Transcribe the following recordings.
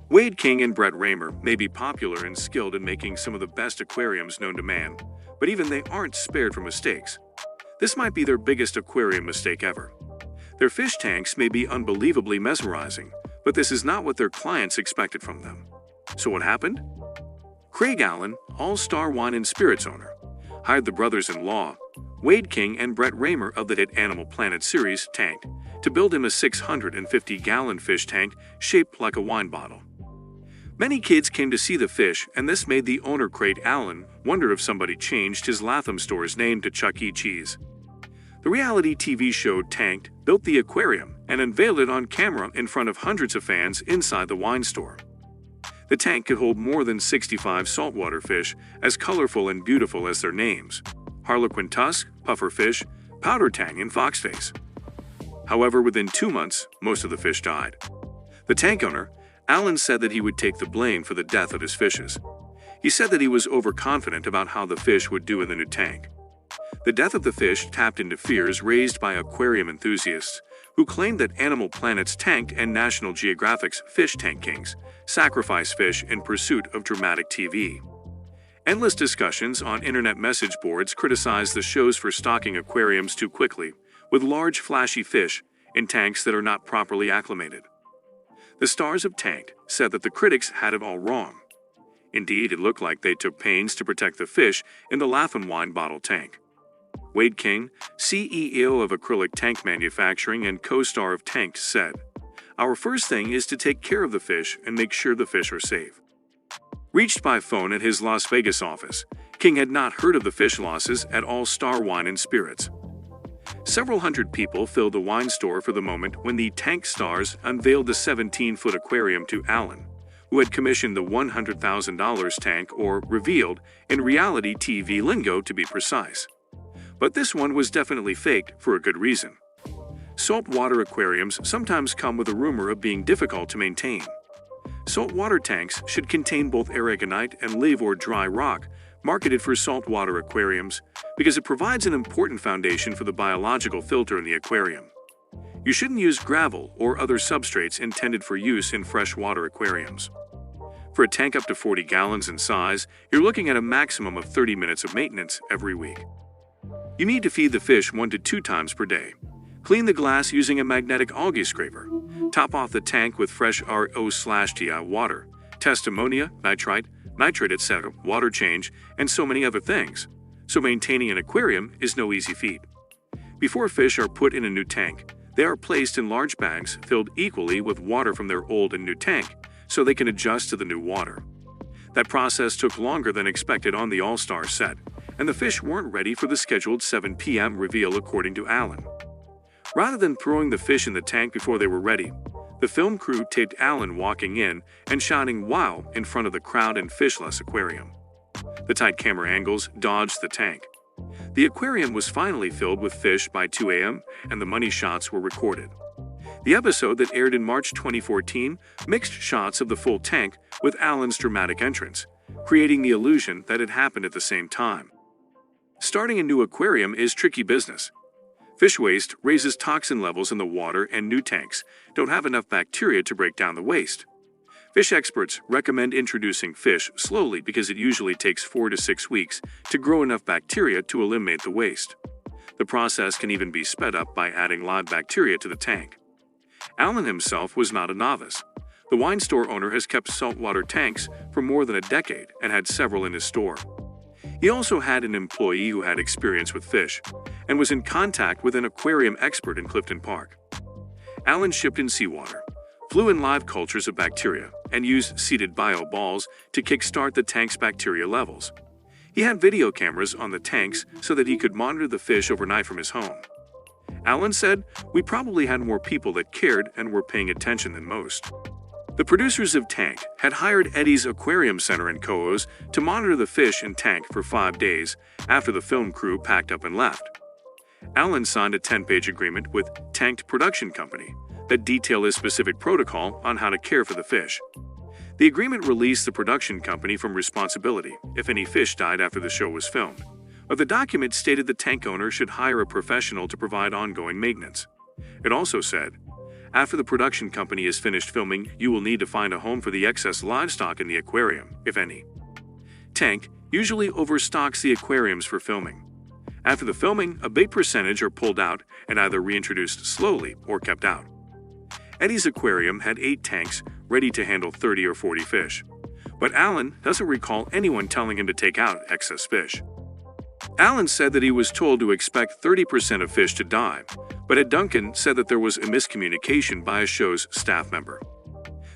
Wayde King and Brett Raymer may be popular and skilled in making some of the best aquariums known to man, but even they aren't spared from mistakes. This might be their biggest aquarium mistake ever. Their fish tanks may be unbelievably mesmerizing, but this is not what their clients expected from them. So what happened? Craig Allen, All-Star Wine and Spirits owner, hired the brothers-in-law, Wayde King and Brett Raymer of the hit Animal Planet series, Tank, to build him a 650-gallon fish tank shaped like a wine bottle. Many kids came to see the fish, and this made the owner Craig Allen wonder if somebody changed his Latham store's name to Chuck E. Cheese. The reality TV show Tanked built the aquarium and unveiled it on camera in front of hundreds of fans inside the wine store. The tank could hold more than 65 saltwater fish, as colorful and beautiful as their names: Harlequin tusk, pufferfish, powder tang, and foxface. However, within 2 months, most of the fish died. The tank owner, Allen, said that he would take the blame for the death of his fishes. He said that he was overconfident about how the fish would do in the new tank. The death of the fish tapped into fears raised by aquarium enthusiasts, who claimed that Animal Planet's Tanked and National Geographic's Fish Tank Kings sacrifice fish in pursuit of dramatic TV. Endless discussions on internet message boards criticized the shows for stocking aquariums too quickly, with large flashy fish in tanks that are not properly acclimated. The stars of Tanked said that the critics had it all wrong. Indeed, it looked like they took pains to protect the fish in the Latham wine bottle tank. Wayde King, CEO of Acrylic Tank Manufacturing and co-star of Tanked, said, "Our first thing is to take care of the fish and make sure the fish are safe." Reached by phone at his Las Vegas office, King had not heard of the fish losses at All-Star Wine and Spirits. Several hundred people filled the wine store for the moment when the Tank stars unveiled the 17-foot aquarium to Allen, who had commissioned the $100,000 tank, or revealed, in reality TV lingo to be precise. But this one was definitely faked for a good reason. Saltwater aquariums sometimes come with a rumor of being difficult to maintain. Saltwater tanks should contain both aragonite and lave or dry rock, marketed for saltwater aquariums, because it provides an important foundation for the biological filter in the aquarium. You shouldn't use gravel or other substrates intended for use in freshwater aquariums. For a tank up to 40 gallons in size, you're looking at a maximum of 30 minutes of maintenance every week. You need to feed the fish 1 to 2 times per day. Clean the glass using a magnetic algae scraper. Top off the tank with fresh RO/TI water. Test ammonia, nitrite, nitrate, etc., water change, and so many other things. So maintaining an aquarium is no easy feat. Before fish are put in a new tank, they are placed in large bags filled equally with water from their old and new tank, so they can adjust to the new water. That process took longer than expected on the All-Star set, and the fish weren't ready for the scheduled 7 p.m. reveal, according to Allen. Rather than throwing the fish in the tank before they were ready, the film crew taped Allen walking in and shouting "wow" in front of the crowd and fishless aquarium. The tight camera angles dodged the tank. The aquarium was finally filled with fish by 2 a.m., and the money shots were recorded. The episode that aired in March 2014 mixed shots of the full tank with Allen's dramatic entrance, creating the illusion that it happened at the same time. Starting a new aquarium is tricky business. Fish waste raises toxin levels in the water, and new tanks don't have enough bacteria to break down the waste. Fish experts recommend introducing fish slowly because it usually takes 4 to 6 weeks to grow enough bacteria to eliminate the waste. The process can even be sped up by adding live bacteria to the tank. Allen himself was not a novice. The wine store owner has kept saltwater tanks for more than a decade and had several in his store. He also had an employee who had experience with fish and was in contact with an aquarium expert in Clifton Park. Allen shipped in seawater, flew in live cultures of bacteria, and used seeded bio balls to kickstart the tank's bacteria levels. He had video cameras on the tanks so that he could monitor the fish overnight from his home. Allen said, "We probably had more people that cared and were paying attention than most." The producers of Tank had hired Eddie's Aquarium Center in 𝐂𝐎𝐍 to monitor the fish in tank for 5 days after the film crew packed up and left. Allen signed a 10-page agreement with Tanked Production Company that detailed a specific protocol on how to care for the fish. The agreement released the production company from responsibility if any fish died after the show was filmed, but the document stated the tank owner should hire a professional to provide ongoing maintenance. It also said, After the production company is finished filming, you will need to find a home for the excess livestock in the aquarium, if any. Tank usually overstocks the aquariums for filming. After the filming, a big percentage are pulled out and either reintroduced slowly or kept out. Eddie's aquarium had 8 tanks ready to handle 30 or 40 fish, but Alan doesn't recall anyone telling him to take out excess fish. Alan said that he was told to expect 30% of fish to die, but Ed Duncan said that there was a miscommunication by a show's staff member.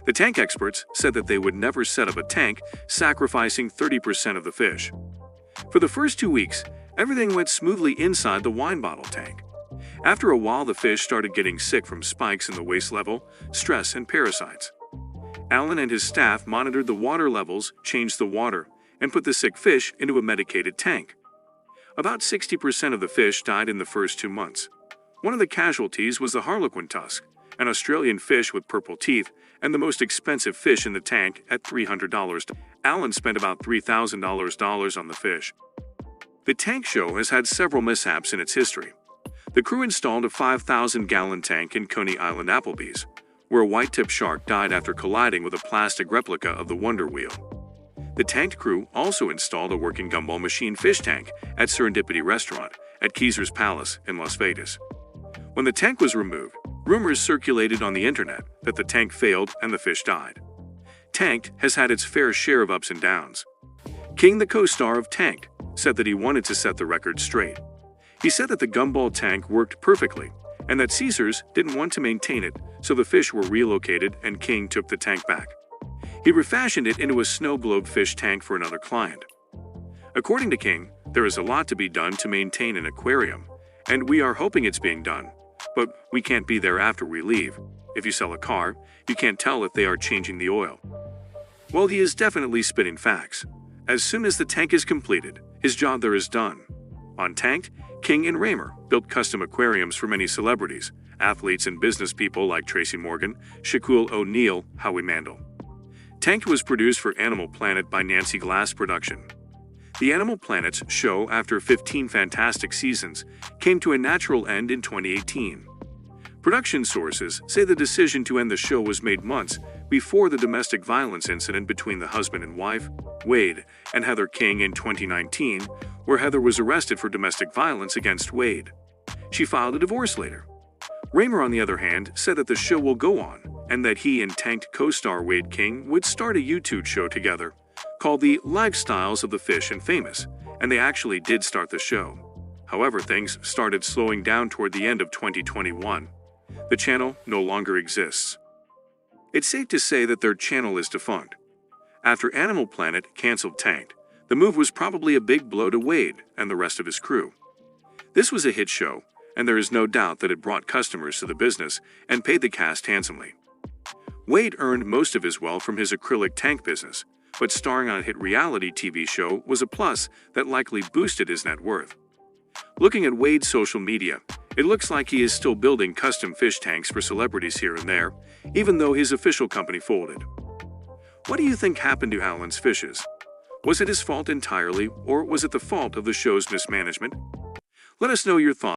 The tank experts said that they would never set up a tank sacrificing 30% of the fish. For the first 2 weeks, everything went smoothly inside the wine bottle tank. After a while, the fish started getting sick from spikes in the waste level, stress, and parasites. Alan and his staff monitored the water levels, changed the water, and put the sick fish into a medicated tank. About 60% of the fish died in the first 2 months. One of the casualties was the harlequin tusk, an Australian fish with purple teeth, and the most expensive fish in the tank at $300. Alan spent about $3,000 on the fish. The tank show has had several mishaps in its history. The crew installed a 5,000-gallon tank in Coney Island Applebee's, where a white-tipped shark died after colliding with a plastic replica of the Wonder Wheel. The tank crew also installed a working gumball machine fish tank at Serendipity Restaurant at Caesars Palace in Las Vegas. When the tank was removed, rumors circulated on the internet that the tank failed and the fish died. Tanked has had its fair share of ups and downs. King, the co-star of Tanked, said that he wanted to set the record straight. He said that the gumball tank worked perfectly and that Caesars didn't want to maintain it, so the fish were relocated and King took the tank back. He refashioned it into a snow globe fish tank for another client. According to King, there is a lot to be done to maintain an aquarium, and we are hoping it's being done, but we can't be there after we leave. If you sell a car, you can't tell if they are changing the oil. Well, he is definitely spitting facts. As soon as the tank is completed, his job there is done. On Tanked, King and Raymer built custom aquariums for many celebrities, athletes, and business people like Tracy Morgan, Shaquille O'Neal, Howie Mandel. Tanked was produced for Animal Planet by Nancy Glass Production. The Animal Planet's show, after 15 fantastic seasons, came to a natural end in 2018. Production sources say the decision to end the show was made months before the domestic violence incident between the husband and wife, Wayde, and Heather King in 2019, where Heather was arrested for domestic violence against Wayde. She filed a divorce later. Raymer, on the other hand, said that the show will go on and that he and Tanked co-star Wayde King would start a YouTube show together called the Lifestyles of the Fish and Famous, and they actually did start the show. However, things started slowing down toward the end of 2021. The channel no longer exists. It's safe to say that their channel is defunct. After Animal Planet canceled Tanked, the move was probably a big blow to Wayde and the rest of his crew. This was a hit show, and there is no doubt that it brought customers to the business and paid the cast handsomely. Wayde earned most of his wealth from his acrylic tank business, but starring on a hit reality TV show was a plus that likely boosted his net worth. Looking at Wayde's social media, it looks like he is still building custom fish tanks for celebrities here and there, even though his official company folded. What do you think happened to Alan's fishes? Was it his fault entirely, or was it the fault of the show's mismanagement? Let us know your thoughts.